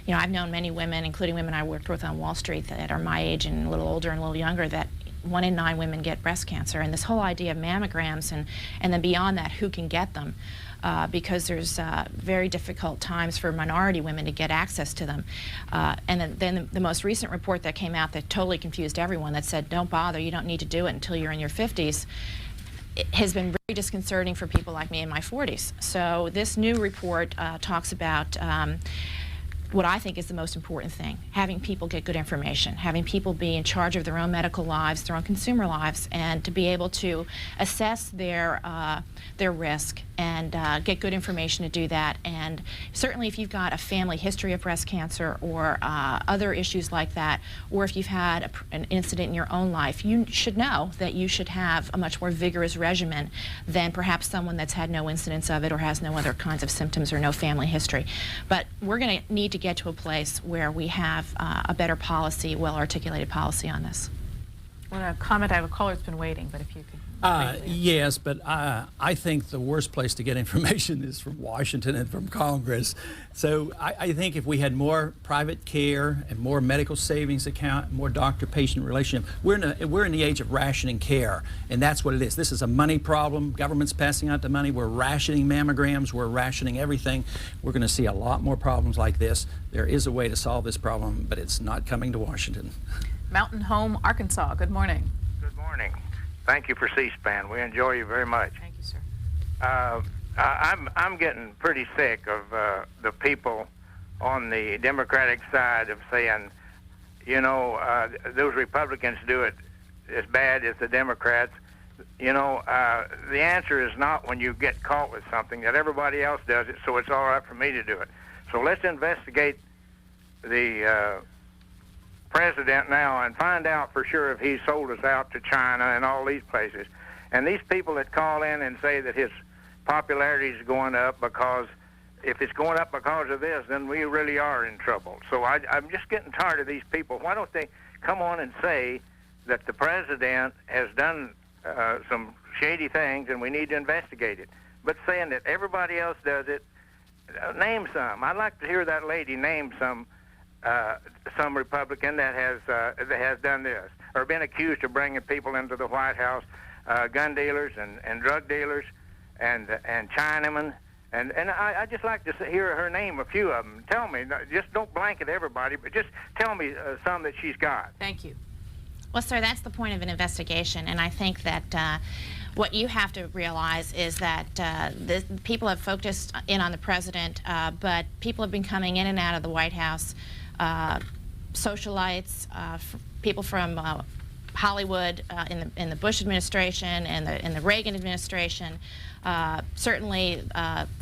you know, I've known many women, including women I worked with on Wall Street that are my age and a little older and a little younger, that 1 in 9 women get breast cancer. And this whole idea of mammograms and then beyond that, who can get them, because there's very difficult times for minority women to get access to them. And then the most recent report that came out that totally confused everyone, that said, don't bother, you don't need to do it until you're in your 50s, it has been very disconcerting for people like me in my 40s. So this new report talks about what I think is the most important thing, having people get good information, having people be in charge of their own medical lives, their own consumer lives, and to be able to assess their risk and get good information to do that. And certainly if you've got a family history of breast cancer or other issues like that, or if you've had an incident in your own life, you should know that you should have a much more vigorous regimen than perhaps someone that's had no incidents of it or has no other kinds of symptoms or no family history. But we're going to need to get to a place where we have a better policy, well-articulated policy on this. I want to comment. I have a caller that's been waiting, but if you could. Yes, but I think the worst place to get information is from Washington and from Congress. So I think if we had more private care and more medical savings account, more doctor-patient relationship, we're in the age of rationing care, and that's what it is. This is a money problem. Government's passing out the money. We're rationing mammograms. We're rationing everything. We're going to see a lot more problems like this. There is a way to solve this problem, but it's not coming to Washington. Mountain Home, Arkansas. Good morning. Good morning. Thank you for C-SPAN. We enjoy you very much. Thank you, sir. I'm getting pretty sick of the people on the Democratic side of saying, you know, those Republicans do it as bad as the Democrats. You know, the answer is not when you get caught with something that everybody else does it, so it's all right for me to do it. So let's investigate the president now and find out for sure if he sold us out to China and all these places. And these people that call in and say that his popularity is going up because if it's going up because of this, then we really are in trouble. So I'm just getting tired of these people. Why don't they come on and say that the president has done some shady things and we need to investigate it? But saying that everybody else does it, name some. I'd like to hear that lady name some Republican that has done this or been accused of bringing people into the White House, gun dealers and drug dealers and Chinamen. And I'd just like to hear her name a few of them. Tell me, just don't blanket everybody, but just tell me some that she's got. Thank you. Well, sir, that's the point of an investigation, and I think that what you have to realize is that people have focused in on the president, but people have been coming in and out of the White House, socialites, people from Hollywood in the Bush administration and the Reagan administration, certainly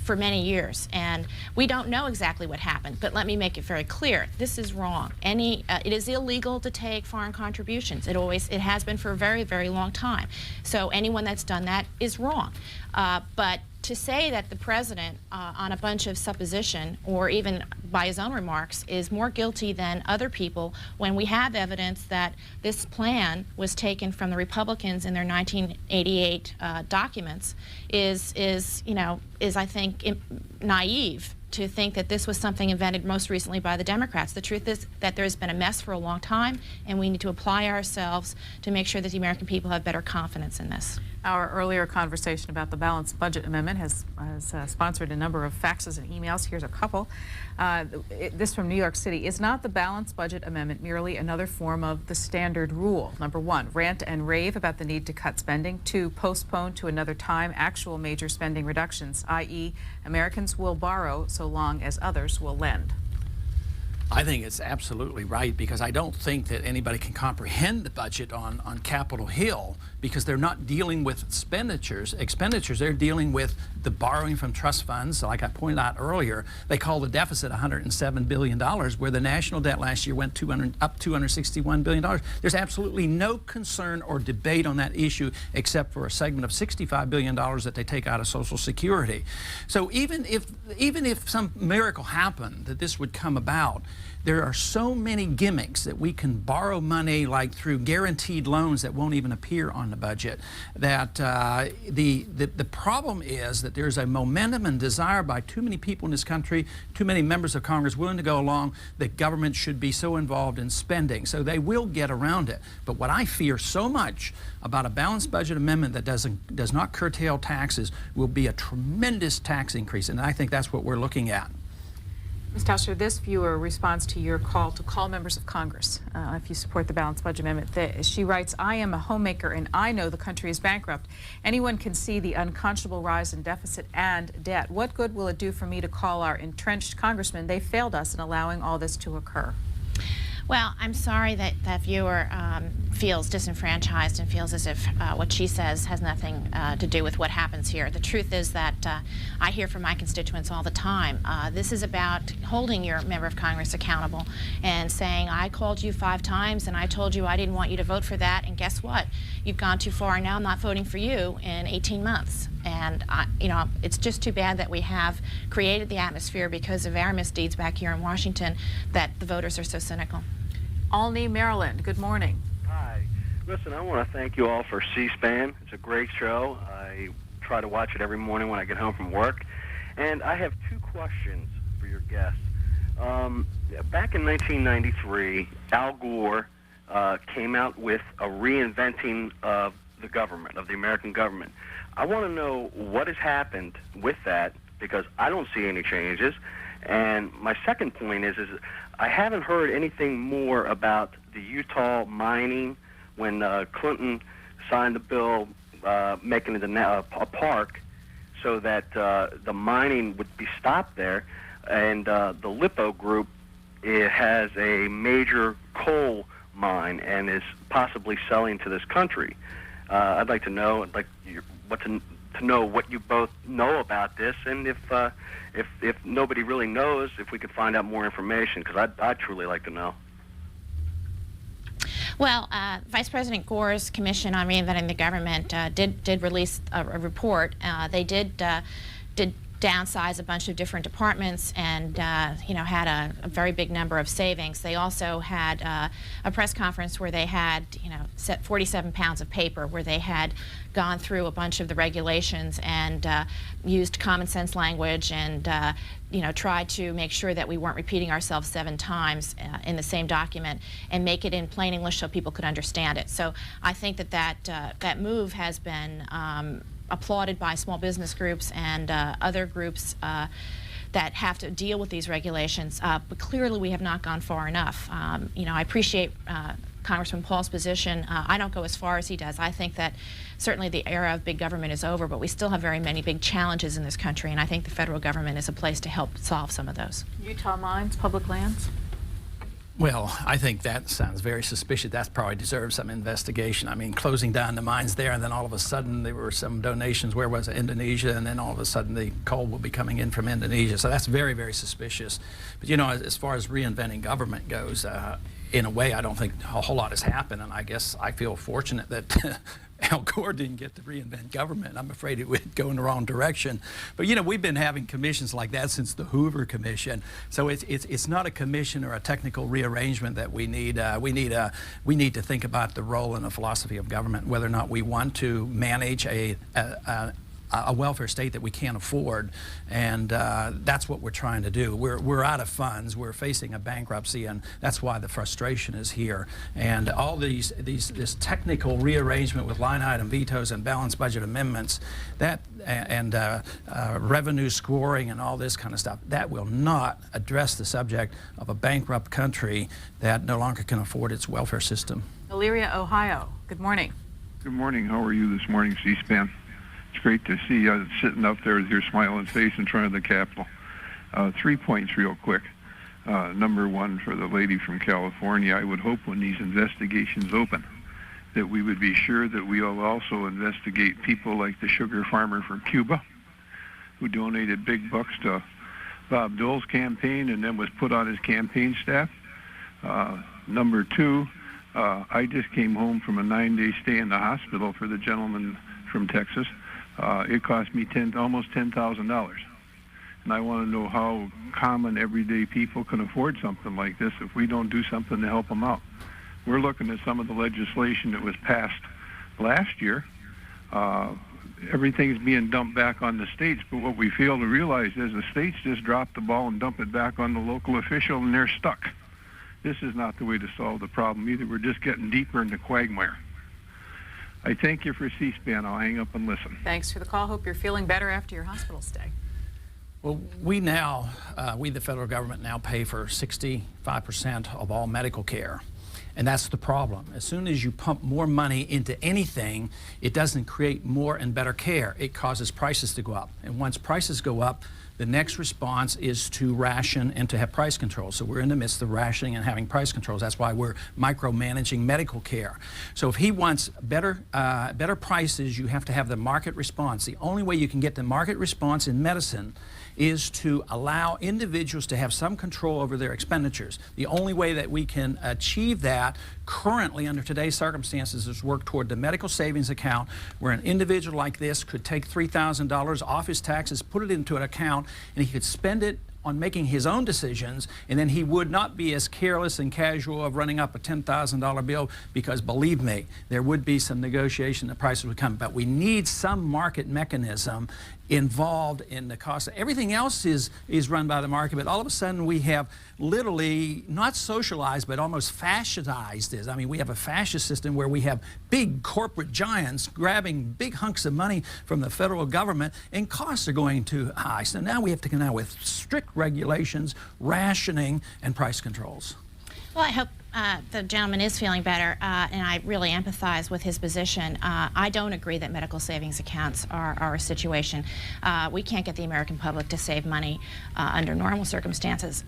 for many years. And we don't know exactly what happened, but let me make it very clear. This is wrong. It is illegal to take foreign contributions. It has been for a very, very long time. So anyone that's done that is wrong. But to say that the president, on a bunch of supposition, or even by his own remarks, is more guilty than other people when we have evidence that this plan was taken from the Republicans in their 1988 documents is I think naive to think that this was something invented most recently by the Democrats. The truth is that there's been a mess for a long time, and we need to apply ourselves to make sure that the American people have better confidence in this. Our earlier conversation about the balanced budget amendment has sponsored a number of faxes and emails. Here's a couple. This from New York City. Is not the balanced budget amendment merely another form of the standard rule? Number one, rant and rave about the need to cut spending. Two, postpone to another time actual major spending reductions, i.e. Americans will borrow so long as others will lend. I think it's absolutely right, because I don't think that anybody can comprehend the budget on Capitol Hill, because they're not dealing with expenditures. They're dealing with the borrowing from trust funds. Like I pointed out earlier, they call the deficit $107 billion, where the national debt last year went up $261 billion. There's absolutely no concern or debate on that issue, except for a segment of $65 billion that they take out of Social Security. So even if some miracle happened that this would come about, there are so many gimmicks that we can borrow money, like through guaranteed loans that won't even appear on the budget, that the problem is that there's a momentum and desire by too many people in this country, too many members of Congress willing to go along, that government should be so involved in spending. So they will get around it. But what I fear so much about a balanced budget amendment that does not curtail taxes will be a tremendous tax increase, and I think that's what we're looking at. Ms. Tauscher, this viewer responds to your call to call members of Congress if you support the balanced budget amendment. She writes, I am a homemaker and I know the country is bankrupt. Anyone can see the unconscionable rise in deficit and debt. What good will it do for me to call our entrenched congressmen? They failed us in allowing all this to occur. Well, I'm sorry that that viewer feels disenfranchised and feels as if what she says has nothing to do with what happens here. The truth is that I hear from my constituents all the time. This is about holding your member of Congress accountable and saying, I called you 5 times and I told you I didn't want you to vote for that, and guess what? You've gone too far, and now I'm not voting for you in 18 months. And it's just too bad that we have created the atmosphere because of our misdeeds back here in Washington that the voters are so cynical. Olney, Maryland, good morning. Hi. Listen, I want to thank you all for C-SPAN. It's a great show. I try to watch it every morning when I get home from work. And I have 2 questions for your guests. Back in 1993, Al Gore came out with a reinventing of the government, of the American government. I want to know what has happened with that, because I don't see any changes. And my second point is I haven't heard anything more about the Utah mining when Clinton signed the bill making it a park so that the mining would be stopped there. And the Lippo Group, it has a major coal mine and is possibly selling to this country. I'd like to know, to know what you both know about this, and if nobody really knows, if we could find out more information, because I'd truly like to know. Well, Vice President Gore's Commission on Reinventing the Government did release a report. They did downsize a bunch of different departments and had a very big number of savings. They also had a press conference where they had 47 pounds of paper, where they had gone through a bunch of the regulations and used common sense language and tried to make sure that we weren't repeating ourselves 7 times in the same document, and make it in plain English so people could understand it. So I think that move has been applauded by small business groups and other groups that have to deal with these regulations, but clearly we have not gone far enough. I appreciate Congressman Paul's position. I don't go as far as he does. I think that certainly the era of big government is over, but we still have very many big challenges in this country, and I think the federal government is a place to help solve some of those. Utah mines, public lands? Well, I think that sounds very suspicious. That probably deserves some investigation. I mean, closing down the mines there, and then all of a sudden there were some donations. Where was it? Indonesia, and then all of a sudden the coal will be coming in from Indonesia. So that's very, very suspicious. But you know, as far as reinventing government goes, in a way, I don't think a whole lot has happened. And I guess I feel fortunate that Al Gore didn't get to reinvent government. I'm afraid it would go in the wrong direction. But you know, we've been having commissions like that since the Hoover Commission. So it's not a commission or a technical rearrangement that we need. We need to think about the role and the philosophy of government, whether or not we want to manage a welfare state that we can't afford, and that's what we're trying to do. We're out of funds. We're facing a bankruptcy, and that's why the frustration is here. And all this technical rearrangement with line item vetoes and balanced budget amendments, that and revenue scoring and all this kind of stuff, that will not address the subject of a bankrupt country that no longer can afford its welfare system. Elyria, Ohio. Good morning. Good morning. How are you this morning, C-SPAN? It's great to see you sitting up there with your smiling face in front of the Capitol. 3 points real quick. Number one, for the lady from California, I would hope when these investigations open that we would be sure that we'll also investigate people like the sugar farmer from Cuba who donated big bucks to Bob Dole's campaign and then was put on his campaign staff. Number two, I just came home from a 9-day stay in the hospital for the gentleman from Texas. It cost me almost $10,000. And I want to know how common, everyday people can afford something like this if we don't do something to help them out. We're looking at some of the legislation that was passed last year. Everything's being dumped back on the states, but what we fail to realize is the states just drop the ball and dump it back on the local official, and they're stuck. This is not the way to solve the problem either. We're just getting deeper into quagmire. I thank you for C-SPAN. I'll hang up and listen. Thanks for the call. Hope you're feeling better after your hospital stay. Well, we, the federal government, now pay for 65% of all medical care. And that's the problem. As soon as you pump more money into anything, it doesn't create more and better care. It causes prices to go up. And once prices go up, the next response is to ration and to have price controls. So we're in the midst of rationing and having price controls. That's why we're micromanaging medical care. So if he wants better prices, you have to have the market response. The only way you can get the market response in medicine is to allow individuals to have some control over their expenditures. The only way that we can achieve that currently under today's circumstances is work toward the medical savings account, where an individual like this could take $3,000 off his taxes, put it into an account, and he could spend it on making his own decisions, and then he would not be as careless and casual of running up a $10,000 bill, because believe me, there would be some negotiation, the prices would come. But we need some market mechanism involved in the cost. Everything else is run by the market, but all of a sudden we have literally not socialized, but almost fascistized this. I mean, we have a fascist system where we have big corporate giants grabbing big hunks of money from the federal government, and costs are going too high. So now we have to come out with strict regulations, rationing, and price controls. Well, I hope the gentleman is feeling better, and I really empathize with his position. I don't agree that medical savings accounts are a situation. We can't get the American public to save money under normal circumstances.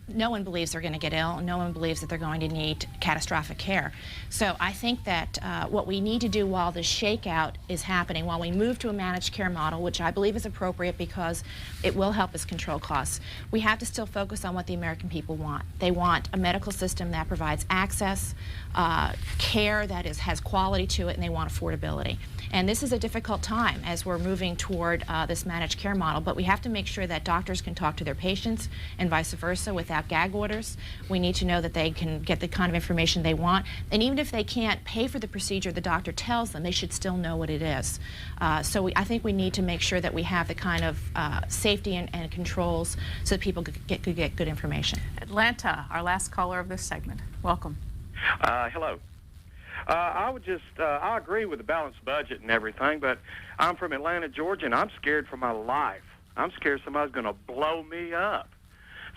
No one believes they're going to get ill. No one believes that they're going to need catastrophic care. So I think that what we need to do while this shakeout is happening, while we move to a managed care model, which I believe is appropriate because it will help us control costs, we have to still focus on what the American people want. They want a medical system that provides access, care that has quality to it, and they want affordability. And this is a difficult time as we're moving toward this managed care model, but we have to make sure that doctors can talk to their patients and vice versa without gag orders. We need to know that they can get the kind of information they want, and even if they can't pay for the procedure the doctor tells them, they should still know what it is. So I think we need to make sure that we have the kind of safety and controls so that people could get good information. Atlanta, our last caller of this segment. Welcome. Hello. I agree with the balanced budget and everything, but I'm from Atlanta, Georgia, and I'm scared for my life. I'm scared somebody's going to blow me up.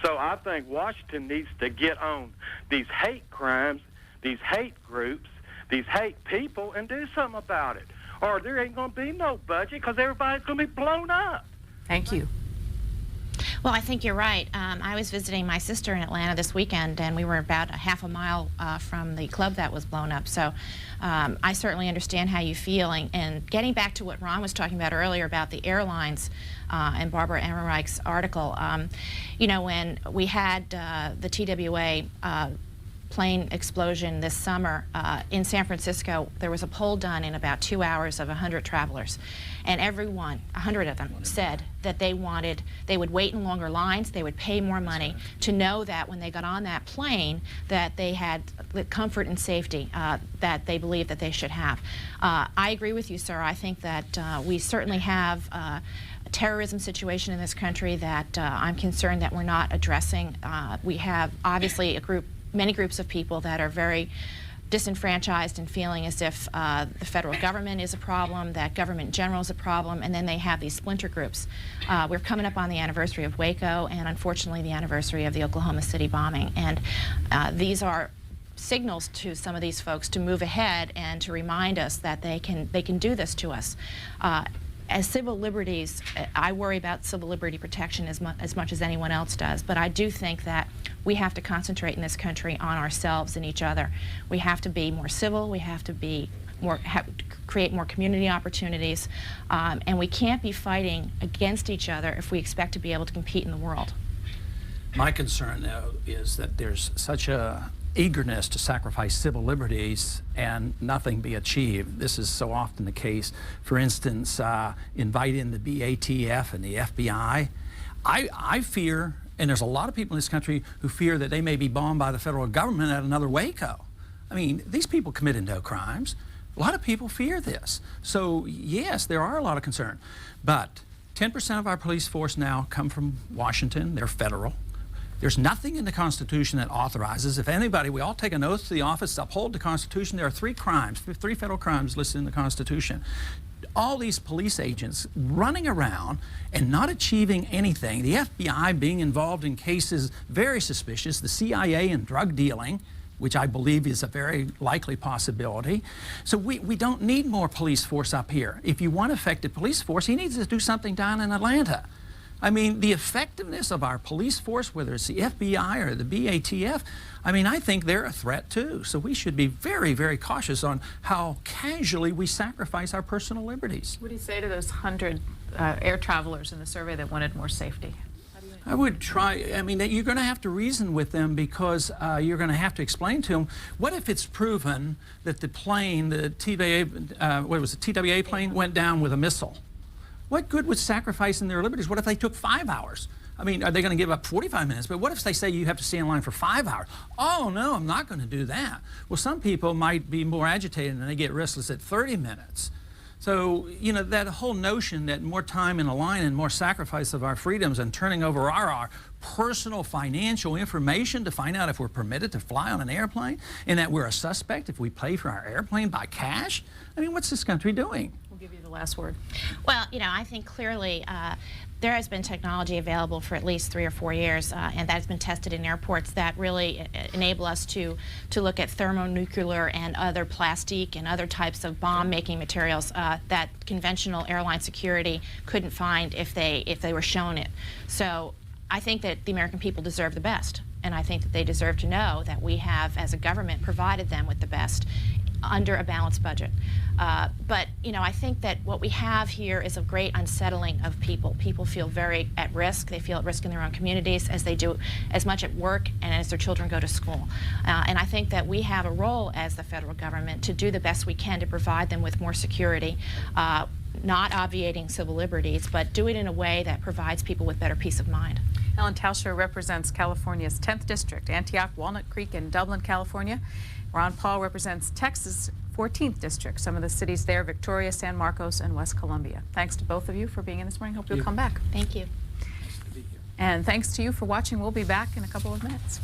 So I think Washington needs to get on these hate crimes, these hate groups, these hate people, and do something about it. Or there ain't going to be no budget because everybody's going to be blown up. Thank you. Well, I think you're right. I was visiting my sister in Atlanta this weekend, and we were about a half a mile from the club that was blown up. So I certainly understand how you feel. And getting back to what Ron was talking about earlier about the airlines and Barbara Ehrenreich's article, you know, when we had the TWA plane explosion this summer in San Francisco, there was a poll done in about 2 hours of 100 travelers, and everyone, 100 of them, said that they would wait in longer lines, they would pay more money to know that when they got on that plane that they had the comfort and safety that they believe that they should have. I agree with you, sir. I think that we certainly have a terrorism situation in this country that I'm concerned that we're not addressing. We have obviously many groups of people that are very disenfranchised and feeling as if the federal government is a problem, that government in general is a problem, and then they have these splinter groups. We're coming up on the anniversary of Waco and unfortunately the anniversary of the Oklahoma City bombing, and these are signals to some of these folks to move ahead and to remind us that they can do this to us. As civil liberties, I worry about civil liberty protection as much as anyone else does, but I do think that we have to concentrate in this country on ourselves and each other. We have to be more civil, we have to be create more community opportunities, and we can't be fighting against each other if we expect to be able to compete in the world. My concern, though, is that there's such a eagerness to sacrifice civil liberties and nothing be achieved. This is so often the case. For instance, invite in the BATF and the FBI. I fear, and there's a lot of people in this country who fear that they may be bombed by the federal government at another Waco. I mean, these people committed no crimes. A lot of people fear this. So yes, there are a lot of concern. But 10% of our police force now come from Washington. They're federal. There's nothing in the Constitution that authorizes, if anybody, we all take an oath to the office to uphold the Constitution. There are three federal crimes listed in the Constitution. All these police agents running around and not achieving anything, the FBI being involved in cases very suspicious, the CIA in drug dealing, which I believe is a very likely possibility. So we don't need more police force up here. If you want effective police force, he needs to do something down in Atlanta. I mean, the effectiveness of our police force, whether it's the FBI or the BATF, I mean, I think they're a threat too. So we should be very, very cautious on how casually we sacrifice our personal liberties. What do you say to those 100 air travelers in the survey that wanted more safety? I would try, I mean, you're going to have to reason with them because you're going to have to explain to them, what if it's proven that the plane, the TWA plane went down with a missile? What good was sacrificing their liberties? What if they took 5 hours? I mean, are they going to give up 45 minutes? But what if they say you have to stay in line for 5 hours? Oh, no, I'm not going to do that. Well, some people might be more agitated and they get restless at 30 minutes. So, you know, that whole notion that more time in a line and more sacrifice of our freedoms and turning over our personal financial information to find out if we're permitted to fly on an airplane and that we're a suspect if we pay for our airplane by cash? I mean, what's this country doing? We'll give you the last word. Well, you know, I think clearly there has been technology available for at least 3 or 4 years, and that's been tested in airports that really enable us to look at thermonuclear and other plastic and other types of bomb-making materials that conventional airline security couldn't find if they were shown it. So I think that the American people deserve the best, and I think that they deserve to know that we have, as a government, provided them with the best under a balanced budget. But, you know, I think that what we have here is a great unsettling of people. People feel very at risk. They feel at risk in their own communities as they do as much at work and as their children go to school. And I think that we have a role as the federal government to do the best we can to provide them with more security, not obviating civil liberties, but do it in a way that provides people with better peace of mind. Ellen Tauscher represents California's 10th District, Antioch, Walnut Creek, and Dublin, California. Ron Paul represents Texas' 14th District, some of the cities there, Victoria, San Marcos, and West Columbia. Thanks to both of you for being in this morning. Hope you'll come back. Thank you. And thanks to you for watching. We'll be back in a couple of minutes.